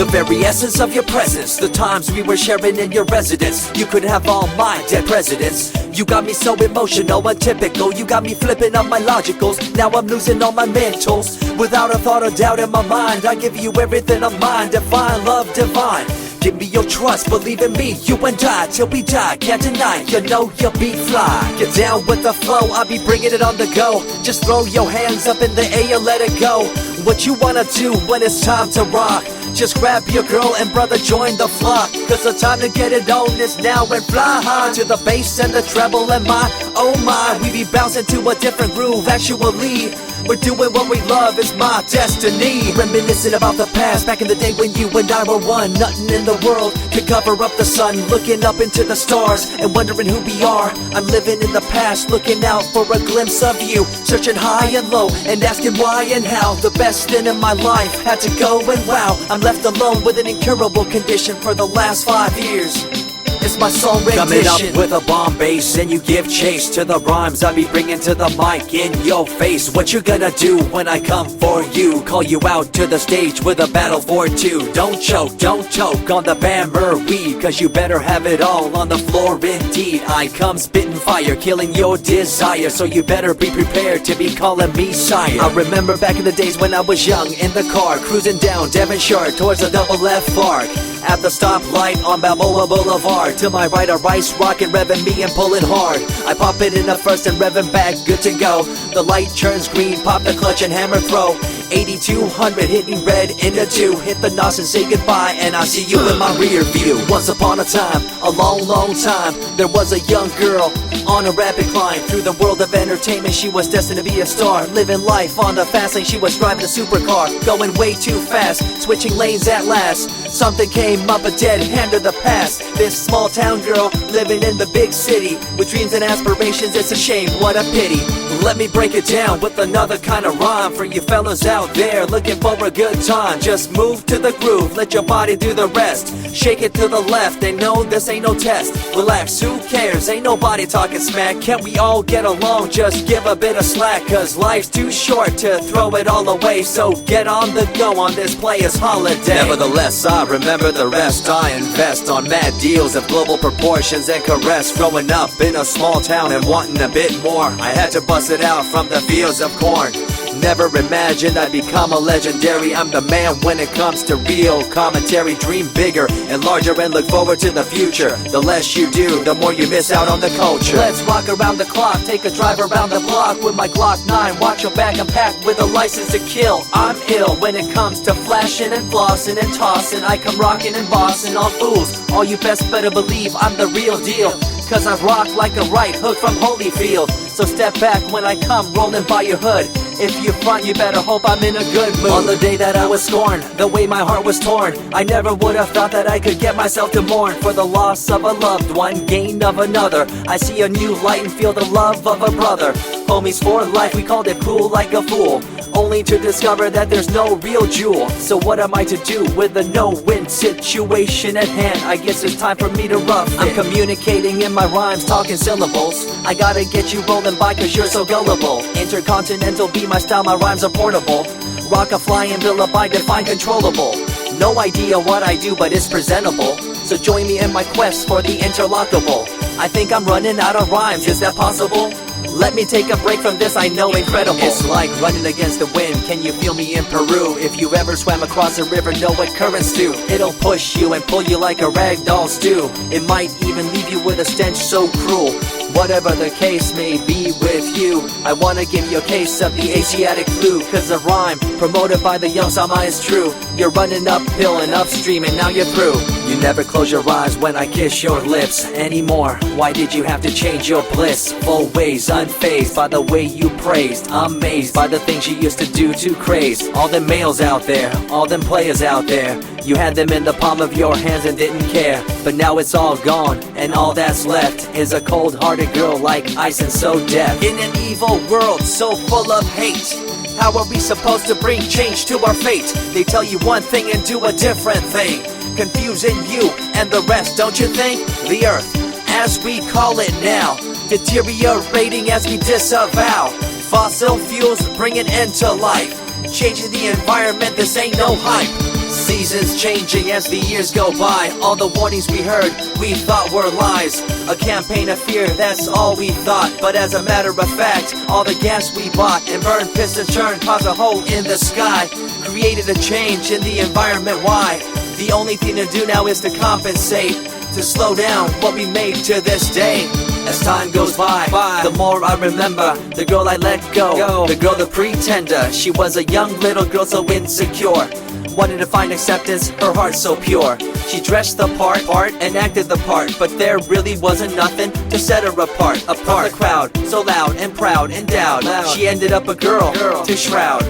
The very essence of your presence, the times we were sharing in your residence. You could have all my dead presidents. You got me so emotional, untypical. You got me flipping up my logicals. Now I'm losing all my mentals. Without a thought or doubt in my mind, I give you everything of mine. Divine love, divine. Give me your trust, believe in me, you and I, till we die, can't deny, you know you'll be fly. Get down with the flow, I'll be bringing it on the go. Just throw your hands up in the air, let it go. What you wanna do when it's time to rock? Just grab your girl and brother, join the flock. Cause the time to get it on is now, and fly high to the bass and the treble and my, oh my. We be bouncing to a different groove, actually. We're doing what we love, it's my destiny. Reminiscing about the past, back in the day when you and I were one. Nothing in the world could cover up the sun. Looking up into the stars and wondering who we are. I'm living in the past, looking out for a glimpse of you. Searching high and low and asking why and how. The best thing in my life had to go, and wow, I'm left alone with an incurable condition for the last 5 years. It's my song rendition. Coming up with a bomb bass and you give chase to the rhymes I be bringing to the mic in your face. What you gonna do when I come for you? Call you out to the stage with a battle for two. Don't choke on the bammer weed, cause you better have it all on the floor indeed. I come spitting fire, killing your desire, so you better be prepared to be calling me sire. I remember back in the days when I was young, in the car, cruising down Devonshire towards the double F arc. At the stoplight on Balboa Boulevard, to my right a rice rocket revving me and pulling hard. I pop it in the first and revving back, good to go. The light turns green, pop the clutch and hammer throw. 8200 hitting red in the 2. Hit the NOS and say goodbye, and I see you in my rear view. Once upon a time, a long time, there was a young girl on a rapid climb through the world of entertainment. She was destined to be a star, living life on the fast lane. She was driving a supercar, going way too fast, switching lanes at last. Something came up, a dead hand of the past. This small town girl living in the big city with dreams and aspirations. It's a shame, what a pity. Let me break it down with another kind of rhyme for you fellas out there looking for a good time. Just move to the groove, let your body do the rest. Shake it to the left, they know this ain't no test. Relax, who cares, ain't nobody talking smack. Can't we all get along, just give a bit of slack. Cause life's too short to throw it all away, so get on the go on this player's holiday. Nevertheless, I remember the rest. I invest on mad deals of global proportions and caress. Growing up in a small town and wanting a bit more, I had to bust it out from the fields of corn. Never imagined I'd become a legendary. I'm the man when it comes to real commentary. Dream bigger and larger and look forward to the future. The less you do, the more you miss out on the culture. Let's rock around the clock, take a drive around the block with my Glock 9. Watch your back, I'm packed with a license to kill. I'm ill when it comes to flashing and flossing and tossing. I come rocking and bossing on fools. All you best better believe I'm the real deal, cause I rock like a right hook from Holyfield. So step back when I come rolling by your hood. If you front, you better hope I'm in a good mood. On the day that I was scorned, the way my heart was torn, I never would have thought that I could get myself to mourn for the loss of a loved one, gain of another. I see a new light and feel the love of a brother. Homies for life, we called it cool like a fool, only to discover that there's no real jewel. So what am I to do with a no-win situation at hand? I guess it's time for me to rough it. I'm communicating in my rhymes, talking syllables. I gotta get you rolling by cause you're so gullible. Intercontinental be my style, my rhymes are portable. Rock a flying villa by define controllable. No idea what I do, but it's presentable. So join me in my quest for the interlockable. I think I'm running out of rhymes, is that possible? Let me take a break from this, I know incredible. It's like running against the wind, can you feel me in Peru? If you ever swam across a river, know what currents do. It'll push you and pull you like a ragdoll stew. It might even leave you with a stench so cruel. Whatever the case may be with you, I wanna give you a case of the Asiatic flu. Cause the rhyme promoted by the young Sama is true. You're running uphill and upstream and now you're through. You never close your eyes when I kiss your lips anymore. Why did you have to change your bliss? Full ways, unfazed by the way you praised. Amazed by the things you used to do to craze. All them males out there, all them players out there, you had them in the palm of your hands and didn't care. But now it's all gone, and all that's left is a cold-hearted girl like ice and so deaf. In an evil world so full of hate, how are we supposed to bring change to our fate? They tell you one thing and do a different thing, confusing you and the rest, don't you think? The earth, as we call it now, deteriorating as we disavow. Fossil fuels bring an end to life, changing the environment, this ain't no hype. Seasons changing as the years go by. All the warnings we heard, we thought were lies. A campaign of fear, that's all we thought. But as a matter of fact, all the gas we bought and burned, pissed and churned caused a hole in the sky. Created a change in the environment, why? The only thing to do now is to compensate, to slow down what we made to this day. As time goes by, the more I remember the girl I let go, the girl, the pretender. She was a young little girl so insecure, wanted to find acceptance, her heart so pure. She dressed the part and acted the part, but there really wasn't nothing to set her apart from the crowd, so loud and proud, endowed. She ended up a girl to shroud.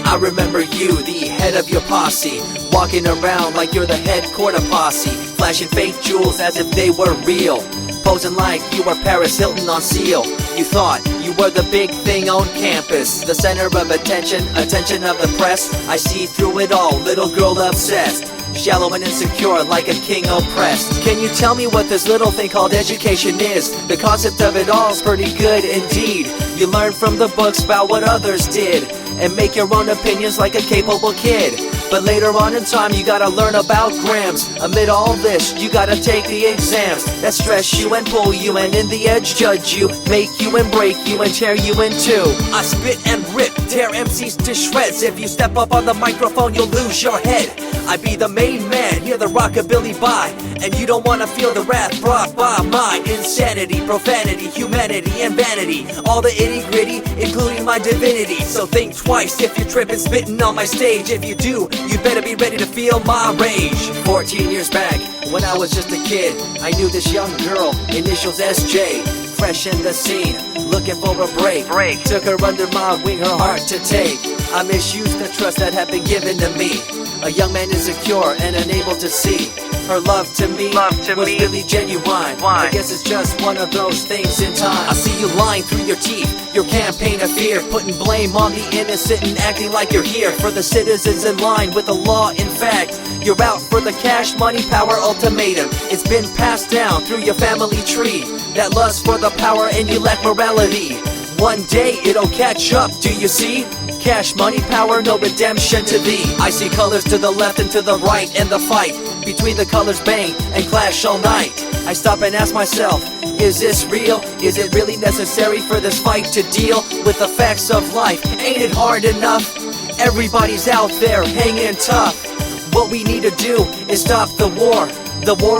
I remember you, the head of your posse, walking around like you're the head quarter posse, flashing fake jewels as if they were real, posing like you were Paris Hilton on seal. You thought you were the big thing on campus, the center of attention of the press. I see through it all, little girl obsessed, shallow and insecure like a king oppressed. Can you tell me what this little thing called education is? The concept of it all's pretty good indeed. You learn from the books about what others did and make your own opinions like a capable kid. But later on in time you gotta learn about grams. Amid all this you gotta take the exams that stress you and pull you, and in the edge judge you, make you and break you and tear you in two. I spit and rip, tear MCs to shreds. If you step up on the microphone you'll lose your head. I be the main man, hear the rockabilly by, and you don't wanna feel the wrath brought by my insanity, profanity, humanity, and vanity. All the itty gritty, including my divinity. So think twice if you're tripping, spitting on my stage. If you do, you better be ready to feel my rage. 14 years back, when I was just a kid, I knew this young girl, initials SJ, fresh in the scene, looking for a break. Took her under my wing, her heart to take. I misused the trust that had been given to me. A young man insecure and unable to see her love to me was really genuine. I guess it's just one of those things in time. I see you lying through your teeth, your campaign of fear, putting blame on the innocent and acting like you're here for the citizens in line with the law. In fact, you're out for the cash, money, power ultimatum. It's been passed down through your family tree, that lust for the power and you lack morality. One day it'll catch up, do you see? Cash, money, power, no redemption to thee. I see colors to the left and to the right, and the fight between the colors bang and clash all night. I stop and ask myself, is this real? Is it really necessary for this fight to deal with the facts of life? Ain't it hard enough? Everybody's out there hanging tough. What we need to do is stop the war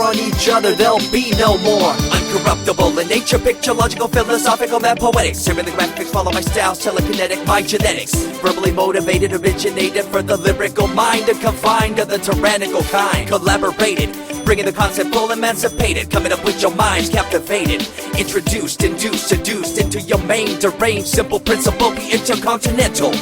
on each other, there'll be no more. Uncorruptible in nature, picture, logical, philosophical, mad poetic. Serving the graphics, follow my style, telekinetic, my genetics. Verbally motivated, originated for the lyrical mind, and confined to the tyrannical kind. Collaborated, bringing the concept full emancipated, coming up with your minds captivated. Introduced, induced, seduced into your main deranged, simple principle, be intercontinental.